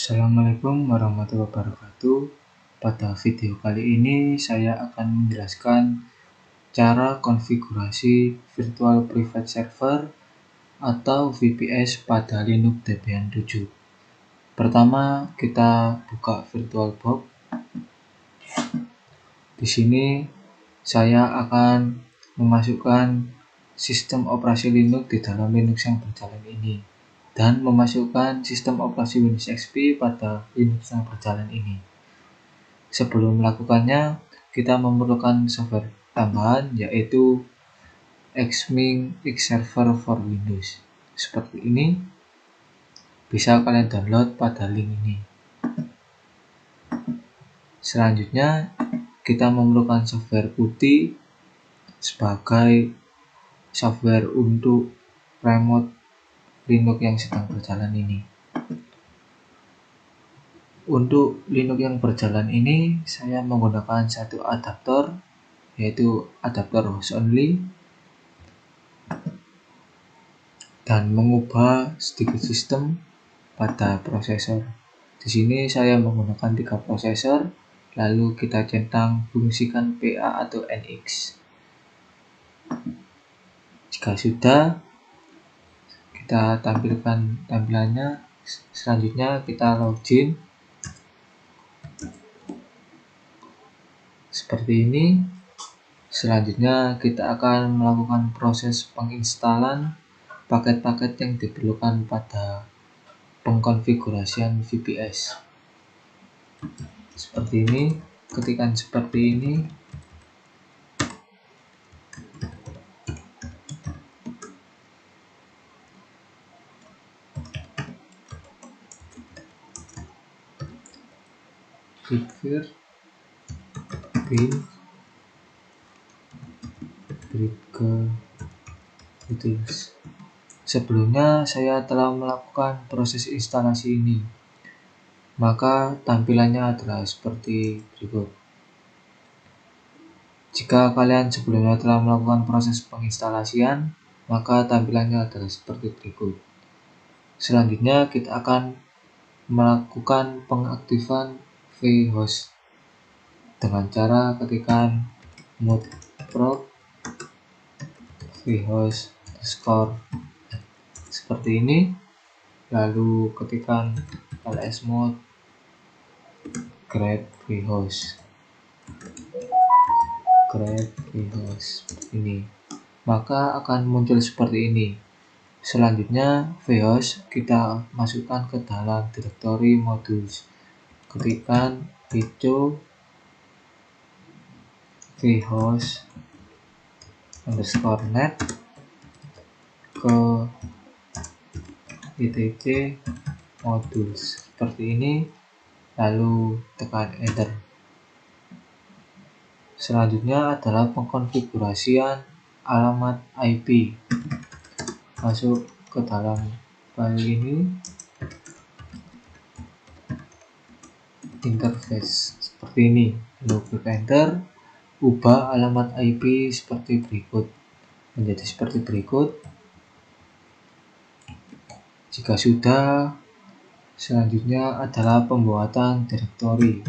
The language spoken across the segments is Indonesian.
Assalamualaikum warahmatullahi wabarakatuh. Pada video kali ini saya akan menjelaskan cara konfigurasi Virtual Private Server atau VPS pada Linux Debian 7. Pertama, kita buka VirtualBox. Di sini saya akan memasukkan sistem operasi Linux di dalam Linux yang berjalan ini dan memasukkan sistem operasi Windows XP pada Linux yang berjalan ini. Sebelum melakukannya, kita memerlukan software tambahan yaitu Xming Xserver for Windows. Seperti ini, bisa kalian download pada link ini. Selanjutnya, kita memerlukan software putih sebagai software untuk remote Linux yang sedang berjalan ini. Untuk Linux yang berjalan ini, saya menggunakan satu adaptor, yaitu adaptor host only, dan mengubah sedikit sistem pada prosesor. Di sini saya menggunakan 3 prosesor, lalu kita centang fungsikan PA atau NX. Jika sudah, kita tampilkan tampilannya. Selanjutnya kita login seperti ini. Selanjutnya kita akan melakukan proses penginstalan paket-paket yang diperlukan pada pengkonfigurasian VPS. Seperti ini, ketikkan seperti ini. Bitfir bin Details. Sebelumnya saya telah melakukan proses instalasi ini, maka tampilannya adalah seperti berikut. Jika kalian sebelumnya telah melakukan proses penginstalasian, maka tampilannya adalah seperti berikut. Selanjutnya kita akan melakukan pengaktifan vhost dengan cara ketikkan mode-prop vhost score seperti ini, lalu ketikkan lsmod grep vhost ini, maka akan muncul seperti ini. Selanjutnya vhost kita masukkan ke dalam direktori modules, ketikkan echo vhost _net ke etc modules seperti ini, lalu tekan enter. Selanjutnya adalah pengkonfigurasian alamat IP. Masuk ke dalam file ini, interface seperti ini, lalu klik enter. Ubah alamat IP seperti berikut, menjadi seperti berikut. Jika sudah, selanjutnya adalah pembuatan direktori.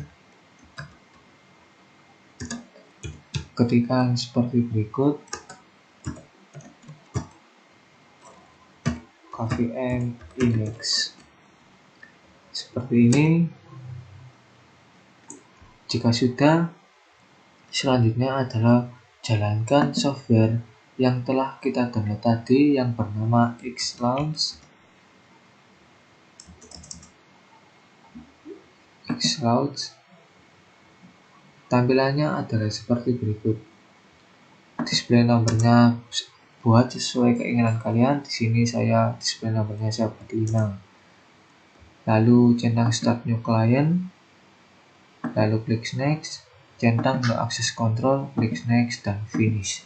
Ketikkan seperti berikut, kvm index seperti ini. Jika sudah, selanjutnya adalah jalankan software yang telah kita download tadi yang bernama Xlaunch. Tampilannya adalah seperti berikut. Display nomornya buat sesuai keinginan kalian. Di sini saya display nomornya saya buat 5. Lalu centang start new client, lalu klik next, centang no access control, klik next dan finish.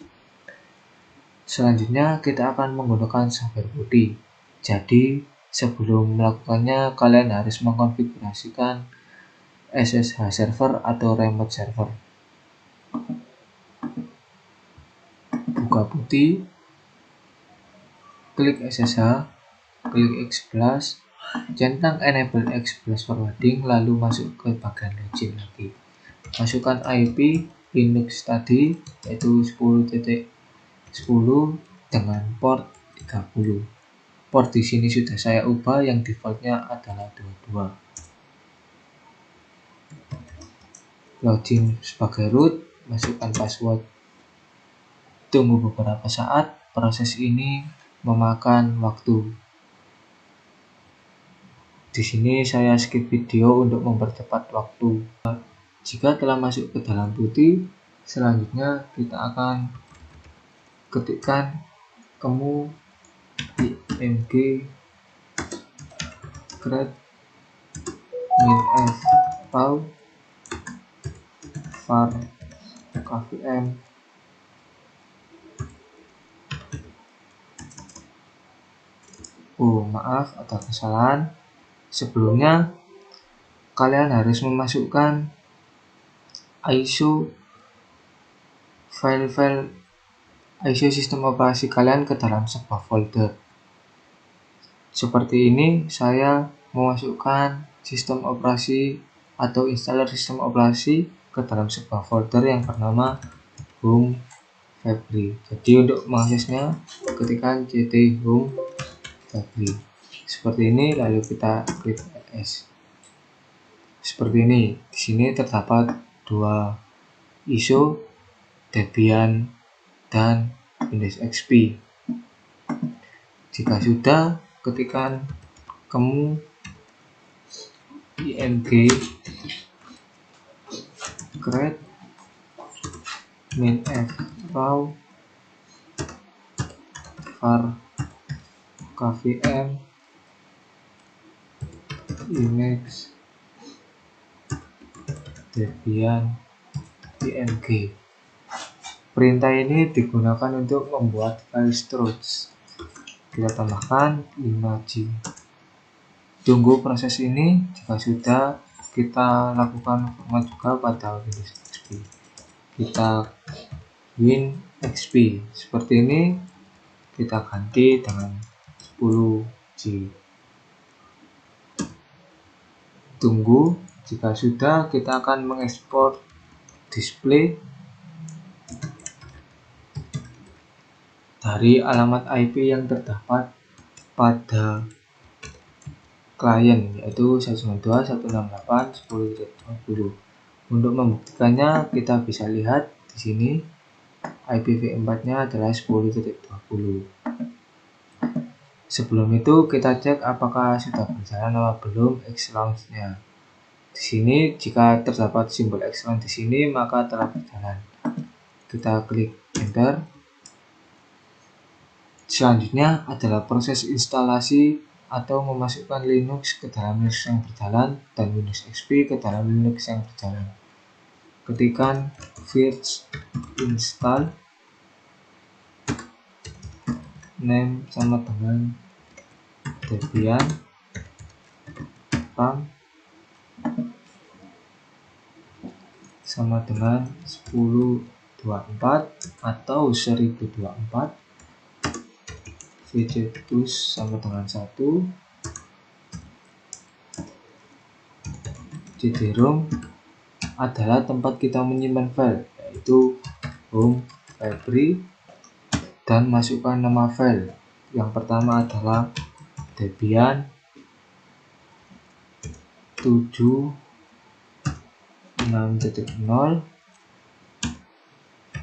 Selanjutnya kita akan menggunakan software putih. Jadi sebelum melakukannya, kalian harus mengkonfigurasikan SSH server atau remote server. Buka putih, klik SSH, klik X+, Centang enable express forwarding, lalu masuk ke bagian login lagi. Masukkan IP Linux tadi, yaitu 10.10 dengan port 30. Port di sini sudah saya ubah, yang defaultnya adalah 22. Login sebagai root, masukkan password. Tunggu beberapa saat, proses ini memakan waktu. Di sini saya skip video untuk mempercepat waktu. Jika telah masuk ke dalam putih, selanjutnya kita akan ketikkan img create minf raw var kvm. Maaf, ada kesalahan. Sebelumnya kalian harus memasukkan ISO file-file ISO sistem operasi kalian ke dalam sebuah folder. Seperti ini, saya memasukkan sistem operasi atau installer sistem operasi ke dalam sebuah folder yang bernama home Fabry. Jadi untuk mengaksesnya, ketikkan ct home Fabry. Seperti ini, lalu kita klik ls. Seperti ini. Di sini terdapat dua ISO, Debian, dan Windows XP. Jika sudah, ketikkan img create minf raw var kvm image debian img. Perintah ini digunakan untuk membuat file storage. Kita tambahkan 5G. Tunggu proses ini. Jika sudah, kita lakukan format juga pada Windows XP. Kita Win XP seperti ini, kita ganti dengan 10G. Tunggu. Jika sudah, kita akan mengekspor display dari alamat IP yang terdapat pada klien, yaitu 192.168.10.20. Untuk membuktikannya, kita bisa lihat di sini IPv4-nya adalah 10.20. Sebelum itu, kita cek apakah sudah berjalan atau belum Xlaunch-nya. Di sini, jika terdapat simbol Xlaunch di sini, maka telah berjalan. Kita klik Enter. Selanjutnya adalah proses instalasi atau memasukkan Linux ke dalam Linux yang berjalan dan Windows XP ke dalam Linux yang berjalan. Ketikkan virts install, name sama dengan Debian, RAM sama dengan 1024 atau 1024, vcbus sama dengan 1, cd-rom adalah tempat kita menyimpan file, yaitu home Fabry, dan masukkan nama file. Yang pertama adalah Debian 7.6.0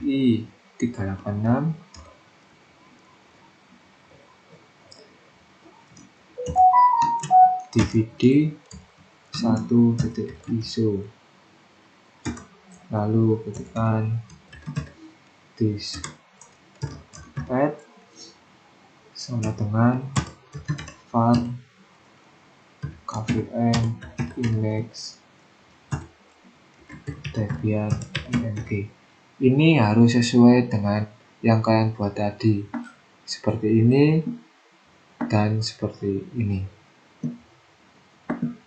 i386 DVD 1.iso, lalu ketikkan diskpad sama dengan var kvm image debian img. Ini harus sesuai dengan yang kalian buat tadi, seperti ini dan seperti ini.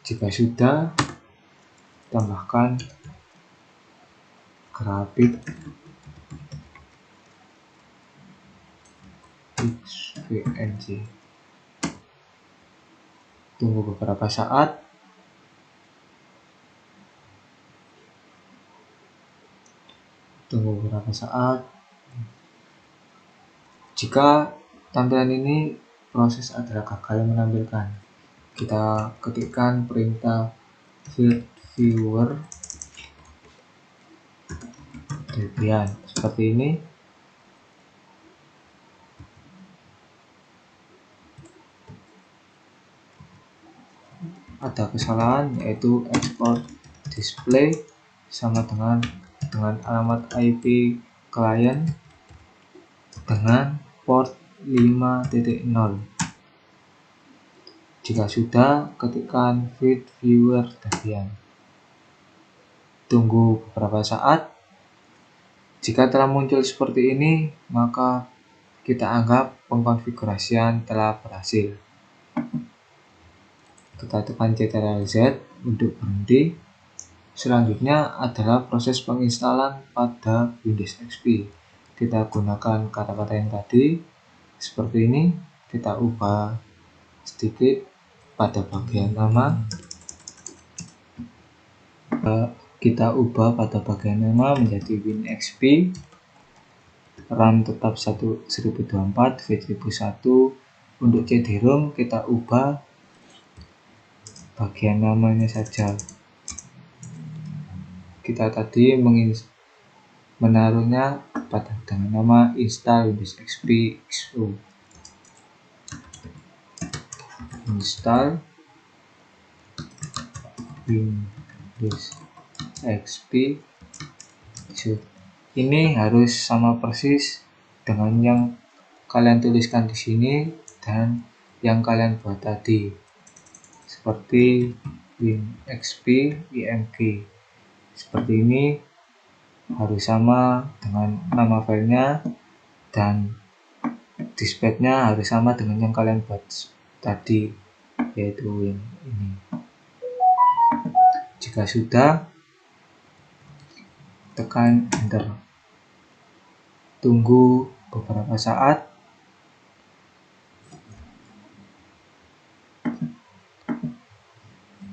Jika sudah, tambahkan grafik xvng. Tunggu beberapa saat. Jika tampilan ini proses adalah gagal menampilkan, kita ketikkan perintah feed viewer Debian seperti ini. Ada kesalahan, yaitu export display sama dengan alamat IP klien dengan port 5.0. Jika sudah, ketikkan feed viewer Debian. Tunggu beberapa saat. Jika telah muncul seperti ini, maka kita anggap pengkonfigurasian telah berhasil. Kita tekan Ctrl Z untuk berhenti. Selanjutnya adalah proses penginstalan pada Windows XP. Kita gunakan kata-kata yang tadi, seperti ini. Kita ubah sedikit pada bagian nama. Kita ubah pada bagian nama menjadi WinXP. RAM tetap 1024, V1001. Untuk CD-ROM kita ubah bagian namanya saja. Kita tadi menaruhnya pada dengan nama install Windows XP XO. Install Windows XP XO. Ini harus sama persis dengan yang kalian tuliskan di sini dan yang kalian buat tadi, seperti WinXP img. Seperti ini harus sama dengan nama filenya dan disketnya harus sama dengan yang kalian buat tadi, yaitu yang ini. Jika sudah, tekan enter. Tunggu beberapa saat.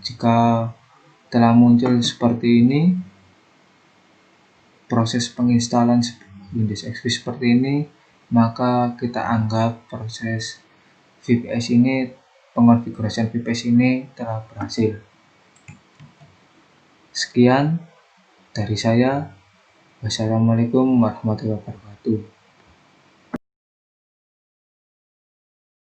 Jika telah muncul seperti ini, proses penginstalan Windows XP seperti ini, maka kita anggap proses VPS ini, pengkonfigurasian VPS ini telah berhasil. Sekian dari saya. Wassalamualaikum warahmatullahi wabarakatuh.